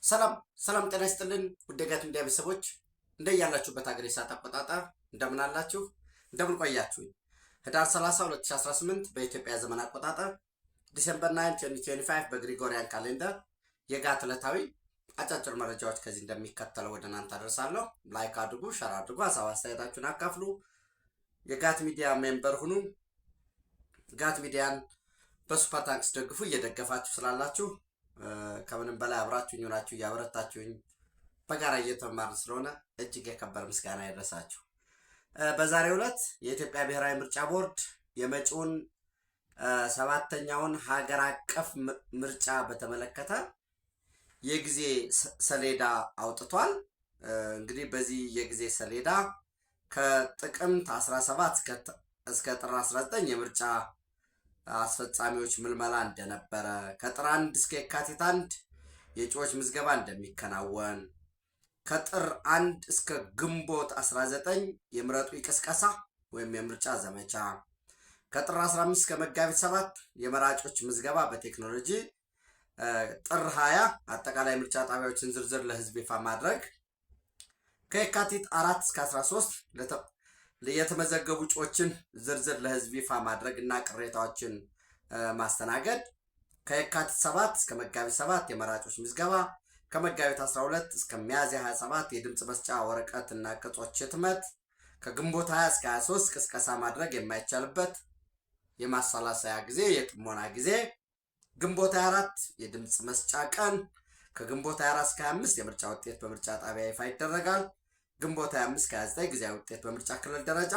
ሰላም ጤና ይስጥልን ውድ የጋት ሚዲያ ቤተሰቦች እንደያላችሁበት ሀገር የሰዓት አቆጣጠር እንደምን አላችሁ? እንደምን ቆያችሁኝ? ህዳር 30 2018 በኢትዮጵያ ዘመን አቆጣጠር ዲሴምበር 9 2025 በግሪጎሪያን ካሌንደር የጋት ዕለታዊ አጫጭር መረጃዎች ከዚህ እንደሚከተለው ወደ እናንተ አደርሳለሁ። ላይክ አድርጉ፣ ሸር አድርጉ፣ ሀሳብ አስተያየታችሁን አካፍሉ፣ የጋት ሚዲያ ሜምበር ሁኑ። ጋት ሚዲያን በሱፐር ታንክስ ደግፉ። እየደገፋችሁ ስላላችሁ ከምንም በላይ አብራችሁኝ ሆናችሁ እያበረታችሁኝ በጋራ እየተማርን ስለሆነ እጅግ የከበረ ምስጋና ይድረሳችሁ። በዛሬው ዕለት የኢትዮጵያ ብሔራዊ ምርጫ ቦርድ የመጪውን ሰባተኛውን ሀገር አቀፍ ምርጫ በተመለከተ የጊዜ ሰሌዳ አውጥቷል። እንግዲህ በዚህ የጊዜ ሰሌዳ ከጥቅምት 17 እስከ ጥር 19 የምርጫ አስፈጻሚዎች ምልመላ እንደነበረ፣ ከጥር 1 እስከ የካቲት 1 የእጩዎች ምዝገባ እንደሚከናወን፣ ከጥር 1 እስከ ግንቦት 19 የምረጡ ቅስቀሳ ወይም የምርጫ ዘመቻ፣ ከጥር 15 እስከ መጋቢት 7 የመራጮች ምዝገባ በቴክኖሎጂ፣ ጥር 20 አጠቃላይ ምርጫ ጣቢያዎችን ዝርዝር ለህዝብ ይፋ ማድረግ፣ ከየካቲት 4 እስከ 13 የተመዘገቡ እጩዎችን ዝርዝር ለህዝብ ይፋ ማድረግ እና ቅሬታዎችን ማስተናገድ፣ ከየካቲት 7 እስከ መጋቢት 7 የመራጮች ምዝገባ፣ ከመጋቢት 12 እስከ ሚያዝያ 27 የድምፅ መስጫ ወረቀት እና ቅጾች ህትመት፣ ከግንቦት 20 እስከ 23 ቅስቀሳ ማድረግ የማይቻልበት የማሰላሰያ ጊዜ የጥሞና ጊዜ፣ ግንቦት 24 የድምፅ መስጫ ቀን፣ ከግንቦት 24 እስከ 25 የምርጫ ውጤት በምርጫ ጣቢያ ይፋ ይደረጋል። ግንቦት 25 እስከ 29 ጊዜያዊ ውጤት በምርጫ ክልል ደረጃ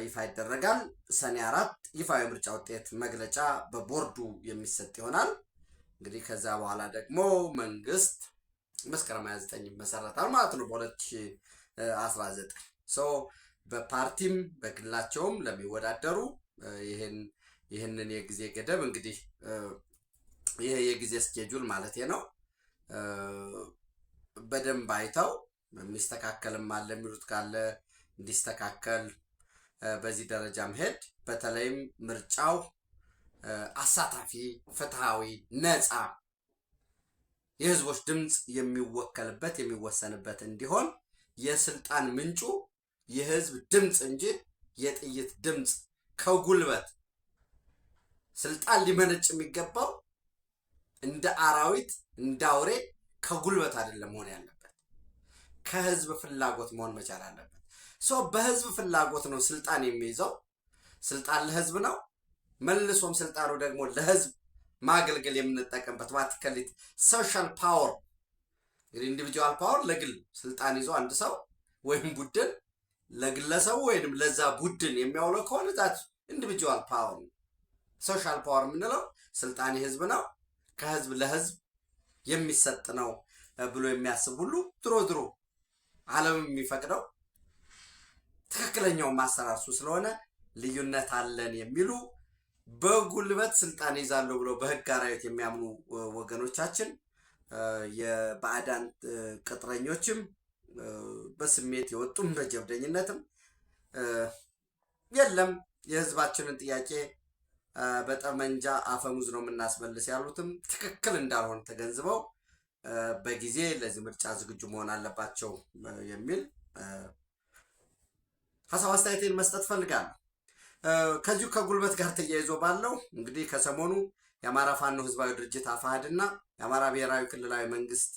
ይፋ ይደረጋል። ሰኔ 4 ይፋዊ የምርጫ ውጤት መግለጫ በቦርዱ የሚሰጥ ይሆናል። እንግዲህ ከዛ በኋላ ደግሞ መንግስት መስከረም 29 ይመሰረታል ማለት ነው በ2019 በፓርቲም በግላቸውም ለሚወዳደሩ ይህንን የጊዜ ገደብ እንግዲህ ይሄ የጊዜ ስኬጁል ማለት ነው በደንብ አይተው የሚስተካከልም አለ የሚሉት ካለ እንዲስተካከል በዚህ ደረጃ መሄድ፣ በተለይም ምርጫው አሳታፊ፣ ፍትሃዊ፣ ነፃ የህዝቦች ድምፅ የሚወከልበት የሚወሰንበት እንዲሆን የስልጣን ምንጩ የህዝብ ድምፅ እንጂ የጥይት ድምፅ ከጉልበት ስልጣን ሊመነጭ የሚገባው እንደ አራዊት እንደ አውሬ ከጉልበት አይደለም መሆን ያለበት፣ ከህዝብ ፍላጎት መሆን መቻል አለበት። በህዝብ ፍላጎት ነው ስልጣን የሚይዘው። ስልጣን ለህዝብ ነው። መልሶም ስልጣኑ ደግሞ ለህዝብ ማገልገል የምንጠቀምበት ዋትከሊት ሶሻል ፓወር፣ እንግዲህ ኢንዲቪጁዋል ፓወር ለግል ስልጣን ይዞ አንድ ሰው ወይም ቡድን ለግለሰቡ ወይም ለዛ ቡድን የሚያውለው ከሆነ ዛት ኢንዲቪጁዋል ፓወር ነው። ሶሻል ፓወር የምንለው ስልጣን የህዝብ ነው፣ ከህዝብ ለህዝብ የሚሰጥ ነው ብሎ የሚያስብ ሁሉ ድሮ ዓለም የሚፈቅደው ትክክለኛው ማሰራር እሱ ስለሆነ ልዩነት አለን የሚሉ በጉልበት ስልጣን ይዛለሁ ብለው በህግ አራዊት የሚያምኑ ወገኖቻችን የባዕዳን ቅጥረኞችም በስሜት የወጡም በጀብደኝነትም የለም የህዝባችንን ጥያቄ በጠመንጃ አፈሙዝ ነው የምናስመልስ ያሉትም ትክክል እንዳልሆነ ተገንዝበው በጊዜ ለዚህ ምርጫ ዝግጁ መሆን አለባቸው የሚል ሀሳብ አስተያየቴን መስጠት ፈልጋለሁ። ከዚሁ ከጉልበት ጋር ተያይዞ ባለው እንግዲህ ከሰሞኑ የአማራ ፋኖ ህዝባዊ ድርጅት አፋሕድ እና የአማራ ብሔራዊ ክልላዊ መንግስት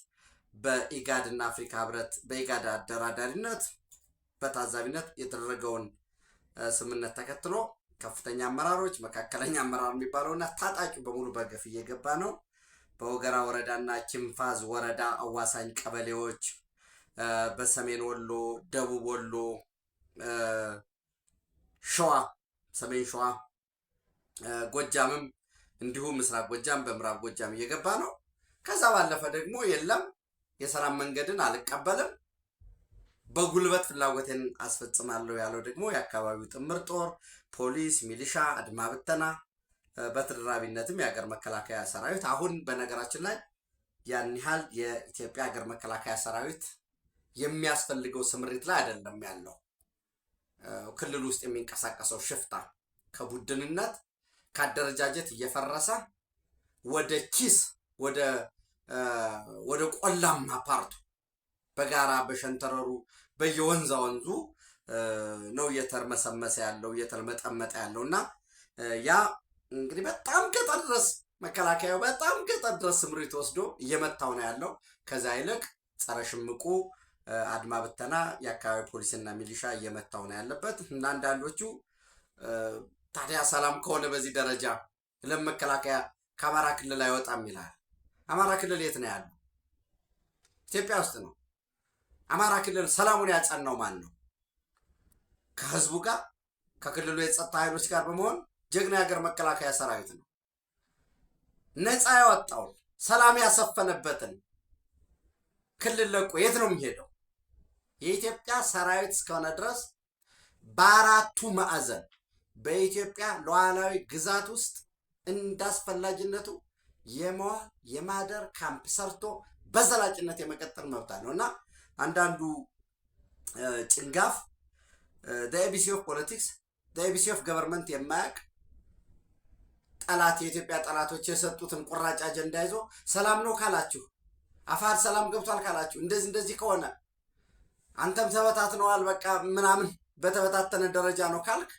በኢጋድ እና አፍሪካ ህብረት በኢጋድ አደራዳሪነት በታዛቢነት የተደረገውን ስምምነት ተከትሎ ከፍተኛ አመራሮች፣ መካከለኛ አመራር የሚባለውና ታጣቂ በሙሉ በገፍ እየገባ ነው። በወገራ ወረዳና ኪንፋዝ ወረዳ አዋሳኝ ቀበሌዎች፣ በሰሜን ወሎ፣ ደቡብ ወሎ፣ ሸዋ፣ ሰሜን ሸዋ፣ ጎጃምም እንዲሁም ምስራቅ ጎጃም፣ በምዕራብ ጎጃም እየገባ ነው። ከዛ ባለፈ ደግሞ የለም የሰላም መንገድን አልቀበልም በጉልበት ፍላጎቴን አስፈጽማለሁ ያለው ደግሞ የአካባቢው ጥምር ጦር፣ ፖሊስ፣ ሚሊሻ፣ አድማ ብተና በተደራቢነትም የሀገር መከላከያ ሰራዊት አሁን በነገራችን ላይ ያን ያህል የኢትዮጵያ ሀገር መከላከያ ሰራዊት የሚያስፈልገው ስምሪት ላይ አይደለም ያለው። ክልል ውስጥ የሚንቀሳቀሰው ሽፍታ ከቡድንነት ከአደረጃጀት እየፈረሰ ወደ ኪስ ወደ ወደ ቆላማ ፓርቱ በጋራ በሸንተረሩ በየወንዛ ወንዙ ነው እየተርመሰመሰ ያለው እየተመጠመጠ ያለው እና ያ እንግዲህ በጣም ገጠር ድረስ መከላከያው በጣም ገጠር ድረስ ስምሪት ወስዶ እየመታው ነው ያለው። ከዛ ይልቅ ጸረ ሽምቁ አድማ ብተና የአካባቢ ፖሊስና ሚሊሻ እየመታው ነው ያለበት እና አንዳንዶቹ ታዲያ ሰላም ከሆነ በዚህ ደረጃ ለመከላከያ ከአማራ ክልል አይወጣም ይላል። አማራ ክልል የት ነው ያለው? ኢትዮጵያ ውስጥ ነው። አማራ ክልል ሰላሙን ያጸናው ማን ነው? ከህዝቡ ጋር ከክልሉ የጸጥታ ኃይሎች ጋር በመሆን ጀግና የሀገር መከላከያ ሰራዊት ነው። ነፃ ያወጣውን ሰላም ያሰፈነበትን ክልል ለቆ የት ነው የሚሄደው? የኢትዮጵያ ሰራዊት እስከሆነ ድረስ በአራቱ ማዕዘን በኢትዮጵያ ሉዓላዊ ግዛት ውስጥ እንዳስፈላጊነቱ የመዋል የማደር ካምፕ ሰርቶ በዘላቂነት የመቀጠል መብት አለው እና አንዳንዱ ጭንጋፍ ኤቢሲ ኦፍ ፖለቲክስ ኤቢሲ ኦፍ ገቨርንመንት የማያውቅ ጠላት የኢትዮጵያ ጠላቶች የሰጡትን ቁራጭ አጀንዳ ይዞ ሰላም ነው ካላችሁ አፋር ሰላም ገብቷል ካላችሁ እንደዚህ ከሆነ አንተም ተበታትነዋል በቃ ምናምን በተበታተነ ደረጃ ነው ካልክ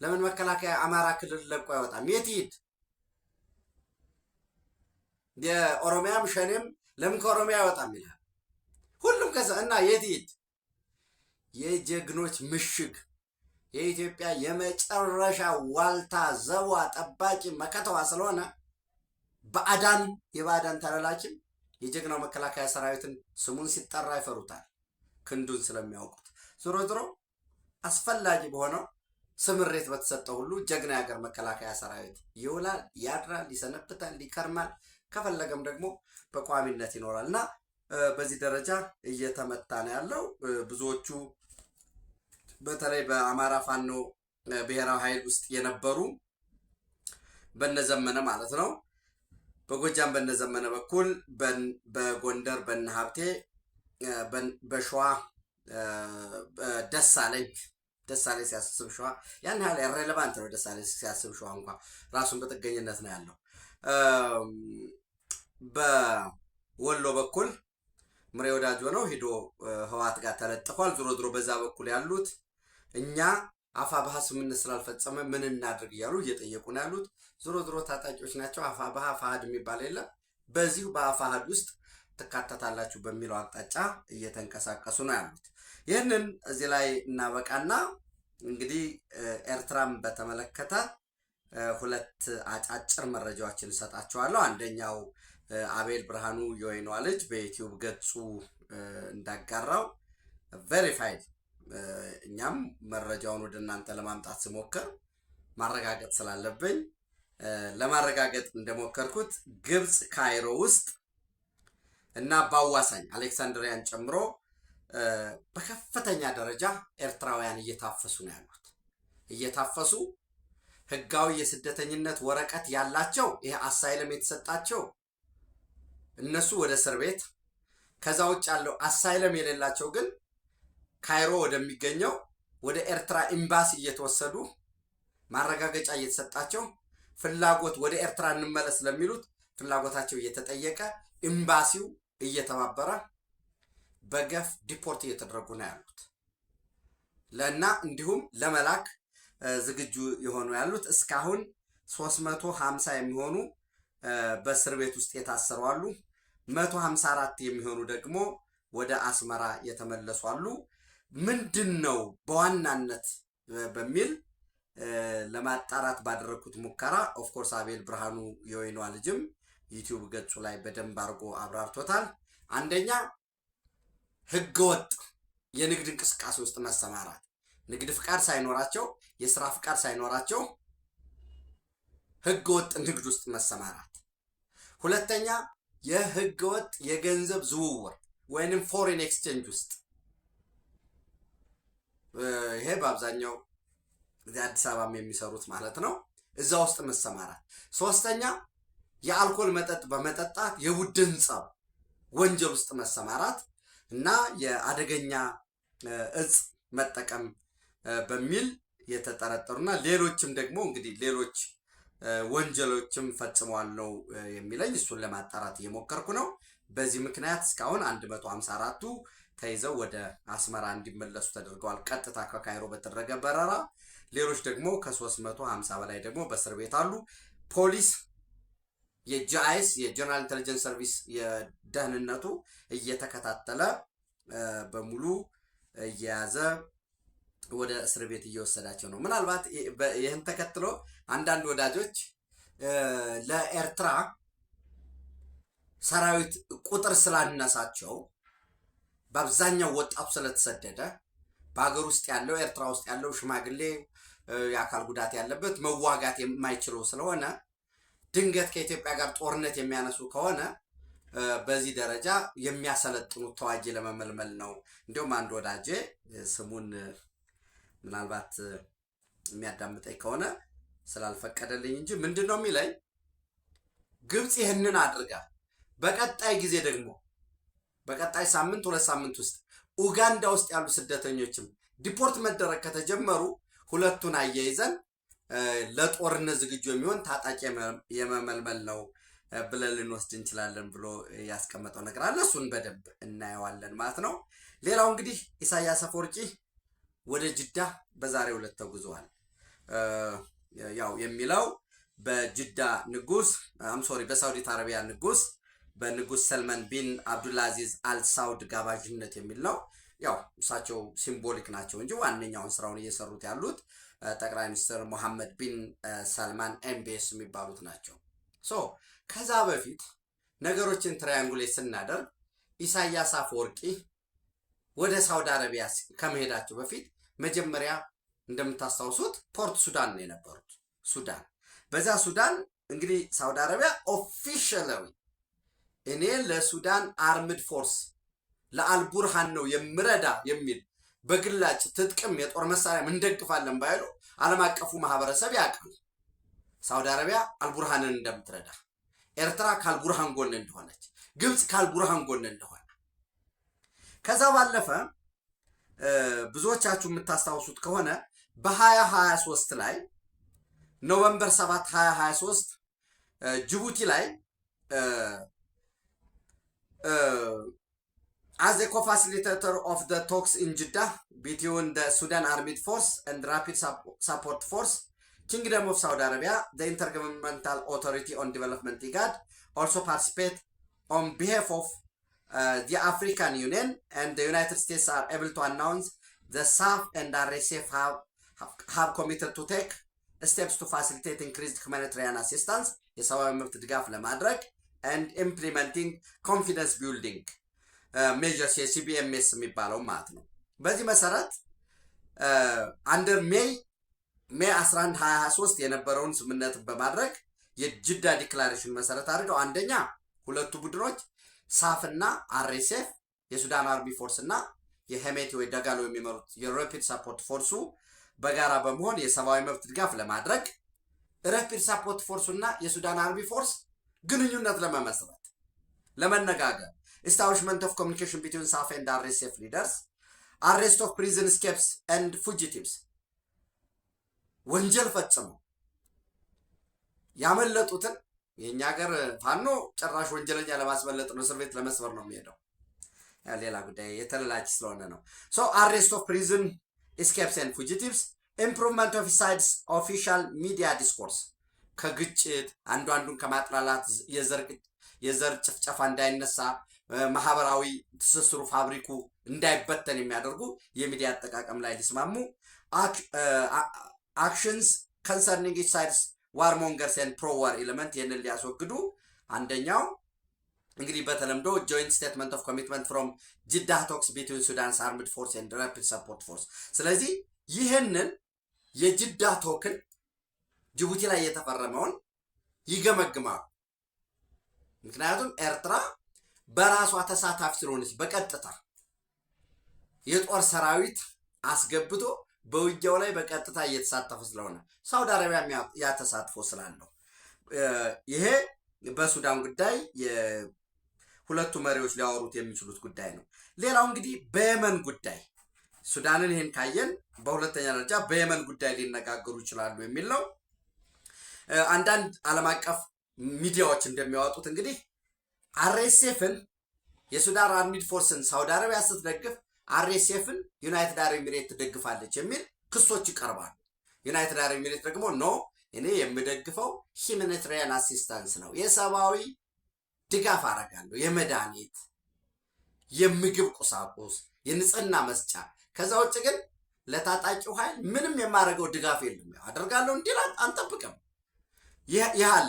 ለምን መከላከያ አማራ ክልል ለቆ አይወጣም? የት ይሄድ? የኦሮሚያም ሸኔም ለምን ከኦሮሚያ አይወጣም ይላል። ሁሉም ከዛ እና የት ይሄድ? የጀግኖች ምሽግ የኢትዮጵያ የመጨረሻ ዋልታ ዘዋ ጠባቂ መከተዋ ስለሆነ የባዕዳን ተላላኪም የጀግናው መከላከያ ሰራዊትን ስሙን ሲጠራ ይፈሩታል፣ ክንዱን ስለሚያውቁት። ዞሮ ዞሮ አስፈላጊ በሆነው ስምሬት በተሰጠው ሁሉ ጀግና የሀገር መከላከያ ሰራዊት ይውላል፣ ያድራል፣ ይሰነብታል፣ ይከርማል፣ ከፈለገም ደግሞ በቋሚነት ይኖራል እና በዚህ ደረጃ እየተመታ ነው ያለው። ብዙዎቹ በተለይ በአማራ ፋኖ ብሔራዊ ኃይል ውስጥ የነበሩ በነዘመነ ማለት ነው፣ በጎጃም በነዘመነ በኩል በጎንደር በነ ሀብቴ፣ በሸዋ ደሳለኝ ሲያስብ ሸዋ ያን ያህል ሬሌቫንት ነው። ደሳለኝ ሲያስብ ሸዋ እንኳ ራሱን በጥገኝነት ነው ያለው። በወሎ በኩል ምሬ ወዳጆ ነው ሄዶ ህዋት ጋር ተለጥፏል። ዞሮ ዞሮ በዛ በኩል ያሉት እኛ አፋብሃ ስምምነት ስላልፈጸመ ምን እናድርግ እያሉ እየጠየቁ ነው ያሉት። ዞሮ ዞሮ ታጣቂዎች ናቸው። አፋብሃ ፋሃድ የሚባል የለም። በዚሁ በአፋሃድ ውስጥ ትካተታላችሁ በሚለው አቅጣጫ እየተንቀሳቀሱ ነው ያሉት። ይህንን እዚህ ላይ እናበቃና እንግዲህ ኤርትራን በተመለከተ ሁለት አጫጭር መረጃዎችን እሰጣችኋለሁ። አንደኛው አቤል ብርሃኑ የወይኗ ልጅ በዩቲዩብ ገጹ እንዳጋራው ቬሪፋይድ፣ እኛም መረጃውን ወደ እናንተ ለማምጣት ስሞክር ማረጋገጥ ስላለብኝ ለማረጋገጥ እንደሞከርኩት ግብፅ ካይሮ ውስጥ እና በአዋሳኝ አሌክሳንድሪያን ጨምሮ በከፍተኛ ደረጃ ኤርትራውያን እየታፈሱ ነው ያሉት። እየታፈሱ ህጋዊ የስደተኝነት ወረቀት ያላቸው ይሄ አሳይለም የተሰጣቸው እነሱ ወደ እስር ቤት፣ ከዛ ውጭ ያለው አሳይለም የሌላቸው ግን ካይሮ ወደሚገኘው ወደ ኤርትራ ኤምባሲ እየተወሰዱ ማረጋገጫ እየተሰጣቸው ፍላጎት ወደ ኤርትራ እንመለስ ለሚሉት ፍላጎታቸው እየተጠየቀ ኤምባሲው እየተባበረ በገፍ ዲፖርት እየተደረጉ ነው ያሉት ለና እንዲሁም ለመላክ ዝግጁ የሆኑ ያሉት። እስካሁን 350 የሚሆኑ በእስር ቤት ውስጥ የታሰሩ አሉ። 154 የሚሆኑ ደግሞ ወደ አስመራ የተመለሱ አሉ። ምንድነው በዋናነት በሚል ለማጣራት ባደረኩት ሙከራ ኦፍኮርስ አቤል ብርሃኑ የወይኗ ልጅም ዩቲዩብ ገጹ ላይ በደንብ አድርጎ አብራርቶታል። አንደኛ ህገወጥ የንግድ እንቅስቃሴ ውስጥ መሰማራት፣ ንግድ ፍቃድ ሳይኖራቸው የስራ ፍቃድ ሳይኖራቸው ህገወጥ ንግድ ውስጥ መሰማራት። ሁለተኛ የህገወጥ የገንዘብ ዝውውር ወይንም ፎሬን ኤክስቼንጅ ውስጥ፣ ይሄ በአብዛኛው አዲስ አበባም የሚሰሩት ማለት ነው፣ እዛ ውስጥ መሰማራት። ሶስተኛ የአልኮል መጠጥ በመጠጣት የቡድን ጸብ ወንጀል ውስጥ መሰማራት እና የአደገኛ እጽ መጠቀም በሚል የተጠረጠሩና ሌሎችም ደግሞ እንግዲህ ሌሎች ወንጀሎችም ፈጽመዋል ነው የሚለኝ። እሱን ለማጣራት እየሞከርኩ ነው። በዚህ ምክንያት እስካሁን 154ቱ ተይዘው ወደ አስመራ እንዲመለሱ ተደርገዋል፣ ቀጥታ ከካይሮ በተደረገ በረራ። ሌሎች ደግሞ ከ350 በላይ ደግሞ በእስር ቤት አሉ። ፖሊስ የጂአይኤስ የጀነራል ኢንተለጀንስ ሰርቪስ የደህንነቱ እየተከታተለ በሙሉ እየያዘ ወደ እስር ቤት እየወሰዳቸው ነው። ምናልባት ይህን ተከትሎ አንዳንድ ወዳጆች ለኤርትራ ሰራዊት ቁጥር ስላነሳቸው በአብዛኛው ወጣቱ ስለተሰደደ በሀገር ውስጥ ያለው ኤርትራ ውስጥ ያለው ሽማግሌ የአካል ጉዳት ያለበት መዋጋት የማይችለው ስለሆነ ድንገት ከኢትዮጵያ ጋር ጦርነት የሚያነሱ ከሆነ በዚህ ደረጃ የሚያሰለጥኑት ተዋጊ ለመመልመል ነው። እንዲሁም አንድ ወዳጄ ስሙን ምናልባት የሚያዳምጠኝ ከሆነ ስላልፈቀደልኝ እንጂ ምንድን ነው የሚለኝ፣ ግብፅ ይህንን አድርጋ በቀጣይ ጊዜ ደግሞ በቀጣይ ሳምንት 2 ሳምንት ውስጥ ኡጋንዳ ውስጥ ያሉ ስደተኞችም ዲፖርት መደረግ ከተጀመሩ ሁለቱን አያይዘን ለጦርነት ዝግጁ የሚሆን ታጣቂ የመመልመል ነው ብለን ልንወስድ እንችላለን ብሎ ያስቀመጠው ነገር አለ። እሱን በደንብ እናየዋለን ማለት ነው። ሌላው እንግዲህ ኢሳያስ አፈወርቂ ወደ ጅዳ በዛሬው ዕለት ተጉዘዋል። ያው የሚለው በጅዳ ንጉስ በሳውዲ አረቢያ ንጉስ በንጉስ ሰልማን ቢን አብዱልአዚዝ አልሳውድ ጋባዥነት የሚል ነው። ያው እሳቸው ሲምቦሊክ ናቸው እንጂ ዋነኛውን ስራውን እየሰሩት ያሉት ጠቅላይ ሚኒስትር ሙሐመድ ቢን ሰልማን ኤምቢኤስ የሚባሉት ናቸው። ከዛ በፊት ነገሮችን ትራያንጉሌት ስናደርግ ኢሳያስ አፈወርቂ ወደ ሳውዲ አረቢያ ከመሄዳቸው በፊት መጀመሪያ እንደምታስታውሱት ፖርት ሱዳን ነው የነበሩት። ሱዳን በዛ ሱዳን እንግዲህ ሳውዲ አረቢያ ኦፊሻላዊ እኔ ለሱዳን አርምድ ፎርስ ለአልቡርሃን ነው የምረዳ የሚል በግላጭ ትጥቅም የጦር መሳሪያ እንደግፋለን ባይሉ ዓለም አቀፉ ማህበረሰብ ያውቃል ሳውዲ አረቢያ አልቡርሃንን እንደምትረዳ፣ ኤርትራ ካልቡርሃን ጎን እንደሆነች፣ ግብፅ ካልቡርሃን ጎን እንደሆነ። ከዛ ባለፈ ብዙዎቻችሁ የምታስታውሱት ከሆነ በ2023 ላይ ኖቨምበር 7 2023 ጅቡቲ ላይ as a co-facilitator of the talks in Jeddah between the Sudan Armed Force and Rapid Support Force, Kingdom of Saudi Arabia, the Intergovernmental Authority on Development IGAD, also participate on behalf of the African Union, and the United States are able to announce the SAF and RSF have committed to take steps to facilitate increased humanitarian assistance, የሰብአዊ መብት ድጋፍ ለማድረግ and implementing confidence building measures የሲቢኤምኤስ የሚባለው ማለት ነው። በዚህ መሰረት አንደር ሜይ 11 2023 የነበረውን ስምምነት በማድረግ የጅዳ ዲክላሬሽን መሰረት አድርገው አንደኛ ሁለቱ ቡድኖች ሳፍ እና አርኤስኤፍ የሱዳን አርሚ ፎርስ እና የሄሜቲ ወይ ደጋሎ የሚመሩት የራፒድ ሰፖርት ፎርሱ በጋራ በመሆን የሰብአዊ መብት ድጋፍ ለማድረግ ራፒድ ሰፖርት ፎርሱ እና የሱዳን አርሚ ፎርስ ግንኙነት ለመመስረት ለመነጋገር establishment of communication between SAF and RSF leaders, arrest of prison escapes and fugitives ወንጀል ፈጽመው ያመለጡትን የኛ ሀገር ፋኖ ጭራሽ ወንጀለኛ ለማስመለጥ ነው፣ እስር ቤት ለመስበር ነው የሚሄደው። ሌላ ጉዳይ የተለላች ስለሆነ ነው። arrest of prison escapes and fugitives, improvement of sides official media discourse ከግጭት አንዱን ከማጥላላት የዘር ጭፍጨፋ እንዳይነሳ ማህበራዊ ትስስሩ ፋብሪኩ እንዳይበተን የሚያደርጉ የሚዲያ አጠቃቀም ላይ ሊስማሙ፣ actions concerning each sides warmongers and pro-war element ይህንን ሊያስወግዱ። አንደኛው እንግዲህ በተለምዶ joint statement of commitment from Jeddah talks between Sudan's armed force and rapid support force። ስለዚህ ይህንን የጅዳ ቶክን ጅቡቲ ላይ የተፈረመውን ይገመግማሉ። ምክንያቱም ኤርትራ በራሷ ተሳታፊ ስለሆነች በቀጥታ የጦር ሰራዊት አስገብቶ በውጊያው ላይ በቀጥታ እየተሳተፈ ስለሆነ ሳውዲ አረቢያ ያተሳትፎ ስላለው ይሄ በሱዳን ጉዳይ የሁለቱ መሪዎች ሊያወሩት የሚችሉት ጉዳይ ነው። ሌላው እንግዲህ በየመን ጉዳይ ሱዳንን ይሄን ካየን በሁለተኛ ደረጃ በየመን ጉዳይ ሊነጋገሩ ይችላሉ የሚል ነው። አንዳንድ ዓለም አቀፍ ሚዲያዎች እንደሚያወጡት እንግዲህ አርኤስኤፍን የሱዳን አርሚድ ፎርስን ሳውዲ አረቢያ ስትደግፍ አርኤስኤፍን ዩናይትድ አረብ ኤሚሬት ትደግፋለች የሚል ክሶች ይቀርባሉ። ዩናይትድ አረብ ኤሚሬት ደግሞ ኖ እኔ የምደግፈው ሂውማኒታሪያን አሲስታንስ ነው፣ የሰብአዊ ድጋፍ አረጋለሁ፣ የመድኃኒት የምግብ ቁሳቁስ፣ የንጽህና መስጫ፣ ከዛ ውጭ ግን ለታጣቂው ኃይል ምንም የማደርገው ድጋፍ የለም አደርጋለሁ እንዲል አንጠብቅም። ይህ አለ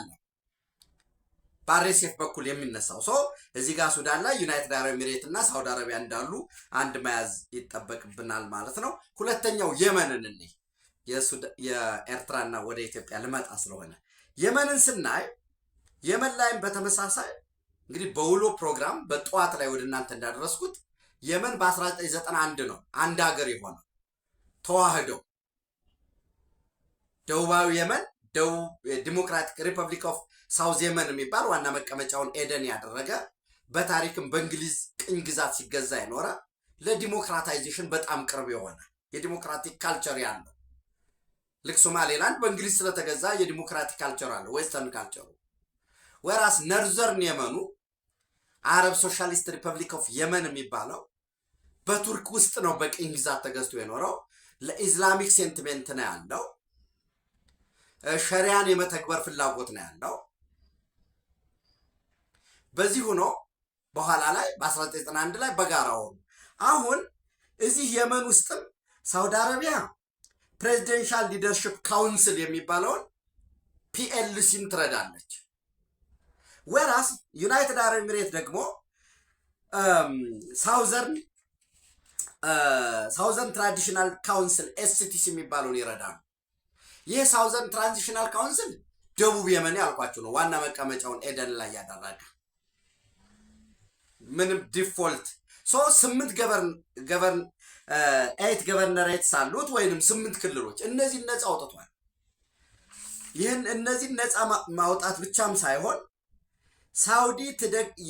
በአርኤስኤፍ በኩል የሚነሳው ሰው እዚህ ጋር ሱዳን ላይ ዩናይትድ አረብ ኤሚሬት እና ሳውዲ አረቢያ እንዳሉ አንድ መያዝ ይጠበቅብናል ማለት ነው። ሁለተኛው የመንን እንይ። የኤርትራና ወደ ኢትዮጵያ ልመጣ ስለሆነ የመንን ስናይ የመን ላይም በተመሳሳይ እንግዲህ በውሎ ፕሮግራም በጠዋት ላይ ወደ እናንተ እንዳደረስኩት የመን በ1991 ነው አንድ ሀገር የሆነው ተዋህደው ደቡባዊ የመን ዲሞክራቲክ ሪፐብሊክ ኦፍ ሳውዝ የመን የሚባል ዋና መቀመጫውን ኤደን ያደረገ በታሪክም በእንግሊዝ ቅኝ ግዛት ሲገዛ የኖረ ለዲሞክራታይዜሽን በጣም ቅርብ የሆነ የዲሞክራቲክ ካልቸር ያለው ልክ ሶማሌላንድ በእንግሊዝ ስለተገዛ የዲሞክራቲክ ካልቸር አለው ዌስተርን ካልቸሩ። ወራስ ነርዘርን የመኑ አረብ ሶሻሊስት ሪፐብሊክ ኦፍ የመን የሚባለው በቱርክ ውስጥ ነው በቅኝ ግዛት ተገዝቶ የኖረው። ለኢስላሚክ ሴንቲሜንት ነው ያለው። ሸሪያን የመተግበር ፍላጎት ነው ያለው። በዚህ ሆኖ በኋላ ላይ በ1991 ላይ በጋራ ሆኑ። አሁን እዚህ የመን ውስጥም ሳውዲ አረቢያ ፕሬዚደንሻል ሊደርሺፕ ካውንስል የሚባለውን ፒኤልሲን ትረዳለች። ወራስ ዩናይትድ አረብ ኤሚሬት ደግሞ ሳውዘርን ትራዲሽናል ካውንስል ኤስቲሲ የሚባለውን ይረዳሉ። ይህ ሳውዘርን ትራንዚሽናል ካውንስል ደቡብ የመን ያልኳቸው ነው። ዋና መቀመጫውን ኤደን ላይ ያደረገ ምንም ዲፎልት 8 ገቨርነሬትስ አሉት ወይንም 8 ክልሎች። እነዚህ ነፃ አውጥቷል። ይህን እነዚህ ነፃ ማውጣት ብቻም ሳይሆን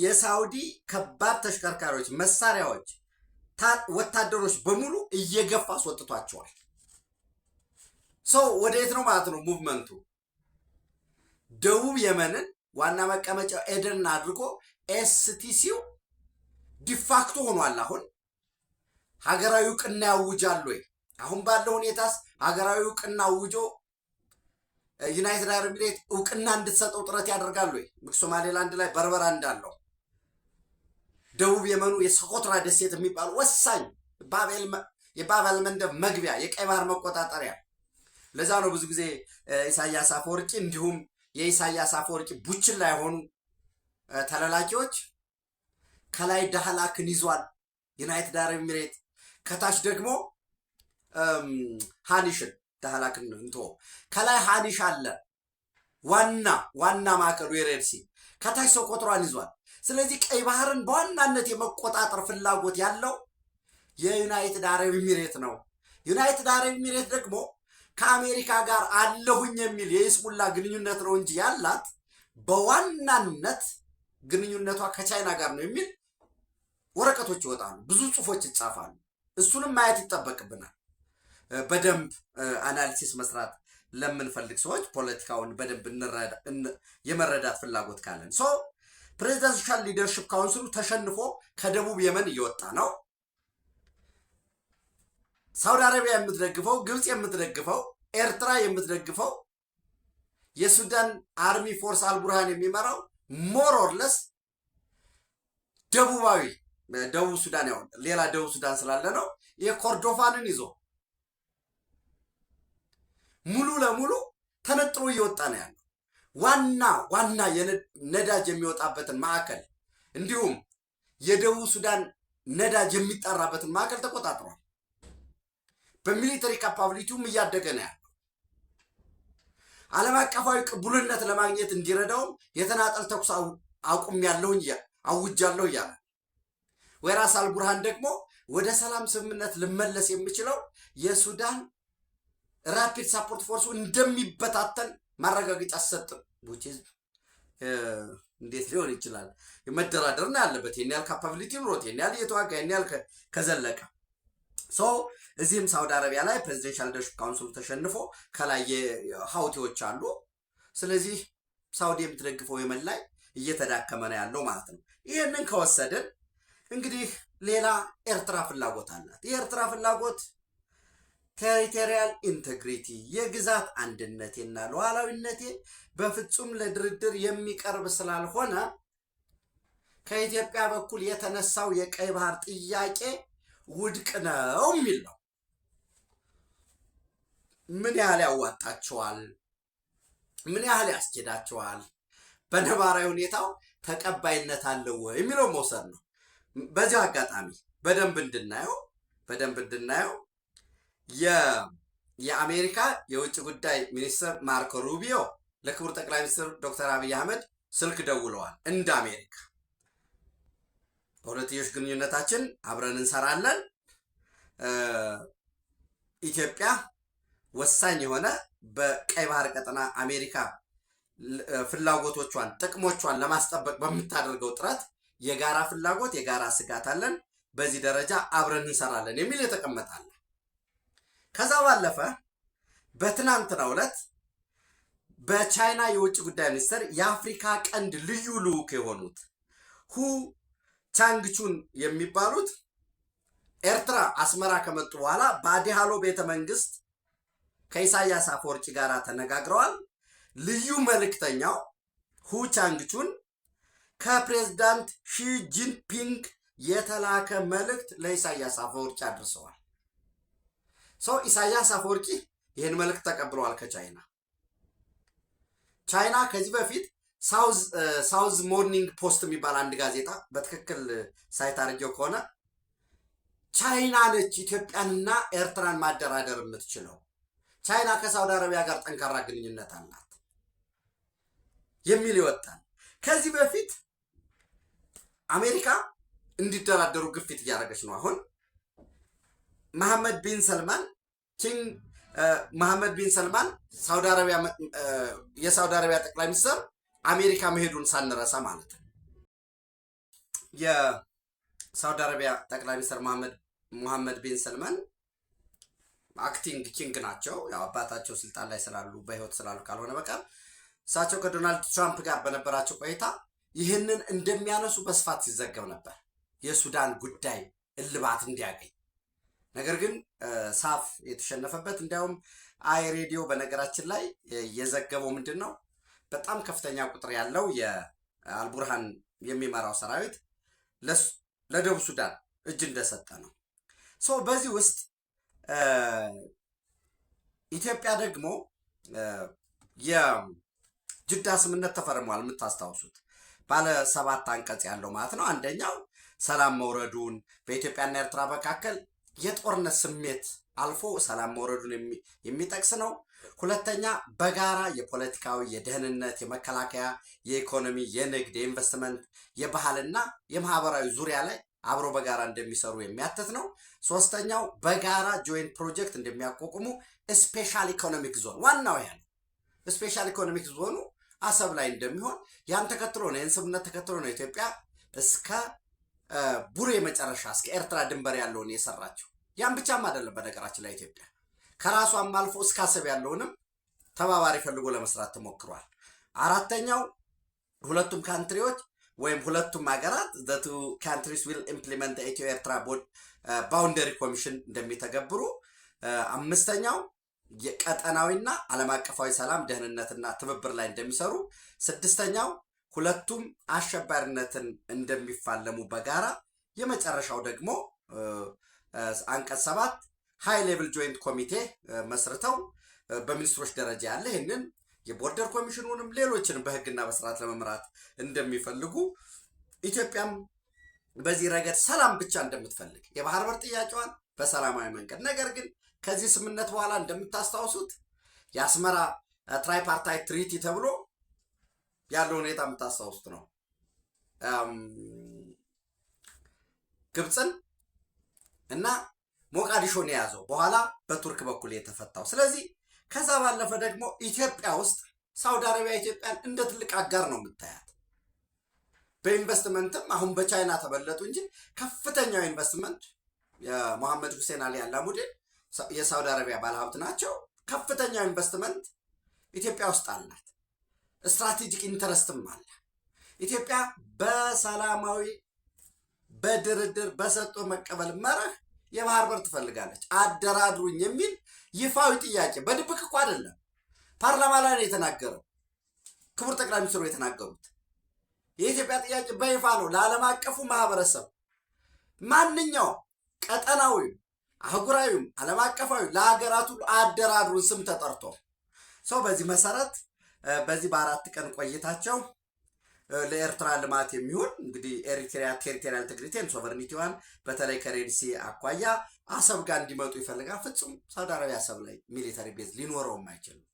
የሳውዲ ከባድ ተሽከርካሪዎች፣ መሳሪያዎች፣ ወታደሮች በሙሉ እየገፋ አስወጥቷቸዋል። ወደ የት ነው ማለት ነው ሙቭመንቱ? ደቡብ የመንን ዋና መቀመጫው ኤደን አድርጎ ኤስቲሲው ዲፋክቶ ሆኗል። አሁን ሀገራዊ እውቅና ያውጃል ወይ? አሁን ባለው ሁኔታስ ሀገራዊ እውቅና አውጆ ዩናይትድ አረብ ኤሚሬት እውቅና እንድትሰጠው ጥረት ያደርጋሉ ወይ? ሶማሌላንድ ላይ በርበራ እንዳለው ደቡብ የመኑ የሰኮትራ ደሴት የሚባሉ ወሳኝ የባቤል መንደብ መግቢያ የቀይ ባህር መቆጣጠሪያ። ለዛ ነው ብዙ ጊዜ ኢሳያስ አፈወርቂ እንዲሁም የኢሳያስ አፈወርቂ ቡችን ላይ ሆኑ ተላላኪዎች ከላይ ዳህላክን ይዟል ዩናይትድ አረብ ኤሚሬት፣ ከታች ደግሞ ሃኒሽን ዳህላክን እንቶ ከላይ ሃኒሽ አለ ዋና ማዕከሉ የሬድሲ፣ ከታች ሶኮትራን ይዟል። ስለዚህ ቀይ ባህርን በዋናነት የመቆጣጠር ፍላጎት ያለው የዩናይትድ አረብ ኤሚሬት ነው። ዩናይትድ አረብ ኤሚሬት ደግሞ ከአሜሪካ ጋር አለሁኝ የሚል የይስሙላ ግንኙነት ነው እንጂ ያላት በዋናነት ግንኙነቷ ከቻይና ጋር ነው የሚል ወረቀቶች ይወጣሉ፣ ብዙ ጽሁፎች ይጻፋሉ። እሱንም ማየት ይጠበቅብናል። በደንብ አናሊሲስ መስራት ለምንፈልግ ሰዎች ፖለቲካውን በደንብ የመረዳት ፍላጎት ካለን ፕሬዚደንሻል ሊደርሺፕ ካውንስሉ ተሸንፎ ከደቡብ የመን እየወጣ ነው። ሳውዲ አረቢያ የምትደግፈው፣ ግብፅ የምትደግፈው፣ ኤርትራ የምትደግፈው የሱዳን አርሚ ፎርስ አልቡርሃን የሚመራው ሞር ኦር ለስ ደቡብ ሱዳን ያው ሌላ ደቡብ ሱዳን ስላለ ነው። የኮርዶፋንን ይዞ ሙሉ ለሙሉ ተነጥሮ እየወጣ ነው ያለው። ዋና የነዳጅ የሚወጣበትን ማዕከል እንዲሁም የደቡብ ሱዳን ነዳጅ የሚጠራበትን ማዕከል ተቆጣጥሯል። በሚሊተሪ ካፓቢሊቲውም እያደገ ነው ያለው። ዓለም አቀፋዊ ቅቡልነት ለማግኘት እንዲረዳውም የተናጠል ተኩስ አውጃለሁ እያለ ወራስ አልቡርሃን ደግሞ ወደ ሰላም ስምምነት ልመለስ የሚችለው የሱዳን ራፒድ ሳፖርት ፎርሱ እንደሚበታተን ማረጋገጫ አሰጥም። እንዴት ሊሆን ይችላል? መደራደር ነው ያለበት። ይሄን ያህል ካፓቢሊቲ ኖሮት ይሄን ያህል እየተዋጋ ይሄን ያህል ከዘለቀ እዚህም ሳውዲ አረቢያ ላይ ፕሬዚደንሻል ሊደርሺፕ ካውንስሉ ተሸንፎ ከላይ ሀውቲዎች አሉ ስለዚህ ሳውዲ የምትደግፈው የመን ላይ እየተዳከመ ነው ያለው ማለት ነው። ይህንን ከወሰድን እንግዲህ ሌላ ኤርትራ ፍላጎት አላት። የኤርትራ ፍላጎት ቴሪቶሪያል ኢንቴግሪቲ የግዛት አንድነቴና ሉዓላዊነቴ በፍጹም ለድርድር የሚቀርብ ስላልሆነ ከኢትዮጵያ በኩል የተነሳው የቀይ ባህር ጥያቄ ውድቅ ነው የሚል ነው። ምን ያህል ያዋጣቸዋል? ምን ያህል ያስኬዳቸዋል? በነባራዊ ሁኔታው ተቀባይነት አለው ወይ የሚለው መውሰድ ነው። በዚህ አጋጣሚ በደንብ እንድናየው የአሜሪካ የውጭ ጉዳይ ሚኒስትር ማርኮ ሩቢዮ ለክቡር ጠቅላይ ሚኒስትር ዶክተር አብይ አህመድ ስልክ ደውለዋል። እንደ አሜሪካ በሁለትዮሽ ግንኙነታችን አብረን እንሰራለን፣ ኢትዮጵያ ወሳኝ የሆነ በቀይ ባህር ቀጠና አሜሪካ ፍላጎቶቿን ጥቅሞቿን ለማስጠበቅ በምታደርገው ጥረት የጋራ ፍላጎት የጋራ ስጋት አለን፣ በዚህ ደረጃ አብረን እንሰራለን የሚል የተቀመጣለ። ከዛ ባለፈ በትናንትናው ዕለት በቻይና የውጭ ጉዳይ ሚኒስትር የአፍሪካ ቀንድ ልዩ ልዑክ የሆኑት ሁ ቻንግቹን የሚባሉት ኤርትራ አስመራ ከመጡ በኋላ በአዲሃሎ ቤተ መንግስት ከኢሳያስ አፈወርቂ ጋር ተነጋግረዋል። ልዩ መልእክተኛው ሁ ቻንግቹን ከፕሬዝዳንት ሺ ጂንፒንግ የተላከ መልእክት ለኢሳያስ አፈወርቂ አድርሰዋል። ኢሳያስ አፈወርቂ ይህን መልእክት ተቀብለዋል ከቻይና። ቻይና ከዚህ በፊት ሳውዝ ሞርኒንግ ፖስት የሚባል አንድ ጋዜጣ በትክክል ሳይት አድርጌው ከሆነ ቻይና ነች ኢትዮጵያንና ኤርትራን ማደራደር የምትችለው፣ ቻይና ከሳውዲ አረቢያ ጋር ጠንካራ ግንኙነት አላት የሚል ይወጣል። ከዚህ በፊት አሜሪካ እንዲደራደሩ ግፊት እያደረገች ነው። አሁን መሐመድ ቢን ሰልማን የሳውዲ አረቢያ ጠቅላይ ሚኒስትር አሜሪካ መሄዱን ሳንረሳ ማለት ነው። የሳውዲ አረቢያ ጠቅላይ ሚኒስትር መሐመድ ቢን ሰልማን አክቲንግ ኪንግ ናቸው። ያው አባታቸው ስልጣን ላይ ስላሉ በህይወት ስላሉ ካልሆነ በቀር እሳቸው ከዶናልድ ትራምፕ ጋር በነበራቸው ቆይታ ይህንን እንደሚያነሱ በስፋት ሲዘገብ ነበር፣ የሱዳን ጉዳይ እልባት እንዲያገኝ። ነገር ግን ሳፍ የተሸነፈበት እንዲያውም አይ ሬዲዮ በነገራችን ላይ የዘገበው ምንድን ነው፣ በጣም ከፍተኛ ቁጥር ያለው የአልቡርሃን የሚመራው ሰራዊት ለደቡብ ሱዳን እጅ እንደሰጠ ነው። በዚህ ውስጥ ኢትዮጵያ ደግሞ የጅዳ ስምምነት ተፈርሟል። የምታስታውሱት ባለ 7 አንቀጽ ያለው ማለት ነው። አንደኛው ሰላም መውረዱን በኢትዮጵያና ኤርትራ መካከል የጦርነት ስሜት አልፎ ሰላም መውረዱን የሚጠቅስ ነው። ሁለተኛ በጋራ የፖለቲካዊ፣ የደህንነት፣ የመከላከያ፣ የኢኮኖሚ፣ የንግድ፣ የኢንቨስትመንት፣ የባህልና የማህበራዊ ዙሪያ ላይ አብሮ በጋራ እንደሚሰሩ የሚያትት ነው። ሶስተኛው በጋራ ጆይንት ፕሮጀክት እንደሚያቋቁሙ ስፔሻል ኢኮኖሚክ ዞን፣ ዋናው ያ ነው። ስፔሻል ኢኮኖሚክ ዞኑ አሰብ ላይ እንደሚሆን ያን ተከትሎ ነው፣ ይህን ስምምነት ተከትሎ ነው ኢትዮጵያ እስከ ቡሬ መጨረሻ እስከ ኤርትራ ድንበር ያለውን የሰራቸው። ያን ብቻም አይደለም፣ በነገራችን ላይ ኢትዮጵያ ከራሷም አልፎ እስከ አሰብ ያለውንም ተባባሪ ፈልጎ ለመስራት ተሞክሯል። አራተኛው ሁለቱም ካንትሪዎች ወይም ሁለቱም ሀገራት the two countries will implement the ኢትዮ ኤርትራ ባውንደሪ ኮሚሽን እንደሚተገብሩ። አምስተኛው የቀጠናዊና ዓለም አቀፋዊ ሰላም፣ ደህንነትና ትብብር ላይ እንደሚሰሩ። ስድስተኛው ሁለቱም አሸባሪነትን እንደሚፋለሙ በጋራ። የመጨረሻው ደግሞ አንቀጽ 7 ሃይ ሌቭል ጆይንት ኮሚቴ መስርተው በሚኒስትሮች ደረጃ ያለ ይህንን የቦርደር ኮሚሽኑንም ሌሎችንም በህግና በስርዓት ለመምራት እንደሚፈልጉ፣ ኢትዮጵያም በዚህ ረገድ ሰላም ብቻ እንደምትፈልግ የባህር በር ጥያቄዋን በሰላማዊ መንገድ፣ ነገር ግን ከዚህ ስምምነት በኋላ እንደምታስታውሱት የአስመራ ትራይፓርታይት ትሪቲ ተብሎ ያለው ሁኔታ የምታስታውሱት ነው። ግብፅን እና ሞቃዲሾን የያዘው በኋላ በቱርክ በኩል የተፈታው። ስለዚህ ከዛ ባለፈ ደግሞ ኢትዮጵያ ውስጥ ሳውዲ አረቢያ ኢትዮጵያን እንደ ትልቅ አጋር ነው የምታያት። በኢንቨስትመንትም አሁን በቻይና ተበለጡ እንጂ ከፍተኛው ኢንቨስትመንት የሞሐመድ ሁሴን አሊ አላሙዲን የሳውዲ አረቢያ ባለሀብት ናቸው። ከፍተኛው ኢንቨስትመንት ኢትዮጵያ ውስጥ አላት። ስትራቴጂክ ኢንተረስትም አለ። ኢትዮጵያ በሰላማዊ በድርድር በሰጥቶ መቀበል መርህ የባህር በር ትፈልጋለች። አደራድሩኝ የሚል ይፋዊ ጥያቄ በድብቅ እኮ አይደለም፣ ፓርላማ ላይ ነው የተናገረው። ክቡር ጠቅላይ ሚኒስትሩ የተናገሩት የኢትዮጵያ ጥያቄ በይፋ ነው ለዓለም አቀፉ ማህበረሰብ ማንኛውም ቀጠናዊም አህጉራዊም ዓለም አቀፋዊ ለሀገራቱ አደራድሩን ስም ተጠርቶ ሰው በዚህ መሰረት በዚህ በ4 ቀን ቆይታቸው ለኤርትራ ልማት የሚሆን እንግዲህ ኤሪትሪያ ቴሪቶሪያል ኢንቴግሪቲን ሶቨርኒቲዋን በተለይ ከሬድሲ አኳያ አሰብ ጋር እንዲመጡ ይፈልጋል። ፍጹም ሳውዲ አረቢያ አሰብ ላይ ሚሊተሪ ቤዝ ሊኖረውም አይችልም።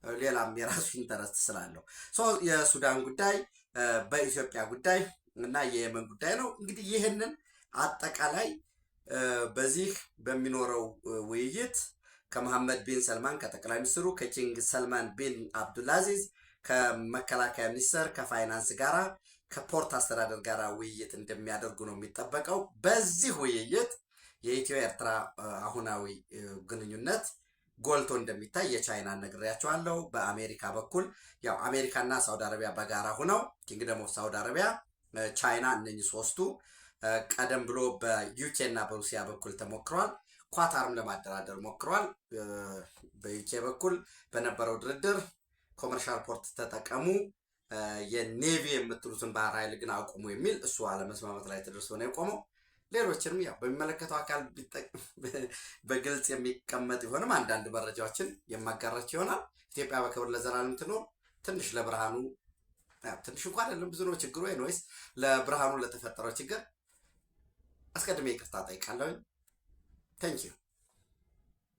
ሌላም የራሱ ኢንተረስት ስላለው የሱዳን ጉዳይ በኢትዮጵያ ጉዳይ እና የየመን ጉዳይ ነው። እንግዲህ ይህንን አጠቃላይ በዚህ በሚኖረው ውይይት ከመሐመድ ቢን ሰልማን ከጠቅላይ ሚኒስትሩ ከኪንግ ሰልማን ቢን አብዱልአዚዝ ከመከላከያ ሚኒስተር ከፋይናንስ ጋራ ከፖርት አስተዳደር ጋራ ውይይት እንደሚያደርጉ ነው የሚጠበቀው። በዚህ ውይይት የኢትዮ ኤርትራ አሁናዊ ግንኙነት ጎልቶ እንደሚታይ የቻይና ነግሬያቸዋለሁ። በአሜሪካ በኩል ያው አሜሪካና ሳውዲ አረቢያ በጋራ ሆነው ኪንግደም ኦፍ ሳውዲ አረቢያ፣ ቻይና እነኚህ ሶስቱ ቀደም ብሎ በዩኬ እና በሩሲያ በኩል ተሞክሯል። ኳታርም ለማደራደር ሞክሯል። በዩኬ በኩል በነበረው ድርድር ኮመርሻል ፖርት ተጠቀሙ፣ የኔቪ የምትሉትን ባህር ኃይል ግን አቁሙ የሚል እሱ አለመስማማት ላይ ተደርሶ ነው የቆመው። ሌሎችንም ያው በሚመለከተው አካል በግልጽ የሚቀመጥ ይሆንም አንዳንድ መረጃዎችን የማጋራቸው ይሆናል። ኢትዮጵያ በክብር ለዘላለም ትኖር። ትንሽ ለብርሃኑ ትንሽ እንኳን አይደለም ብዙ ነው ችግሩ። ወይስ ለብርሃኑ ለተፈጠረው ችግር አስቀድሜ ይቅርታ ጠይቃለሁ። ታንኪዩ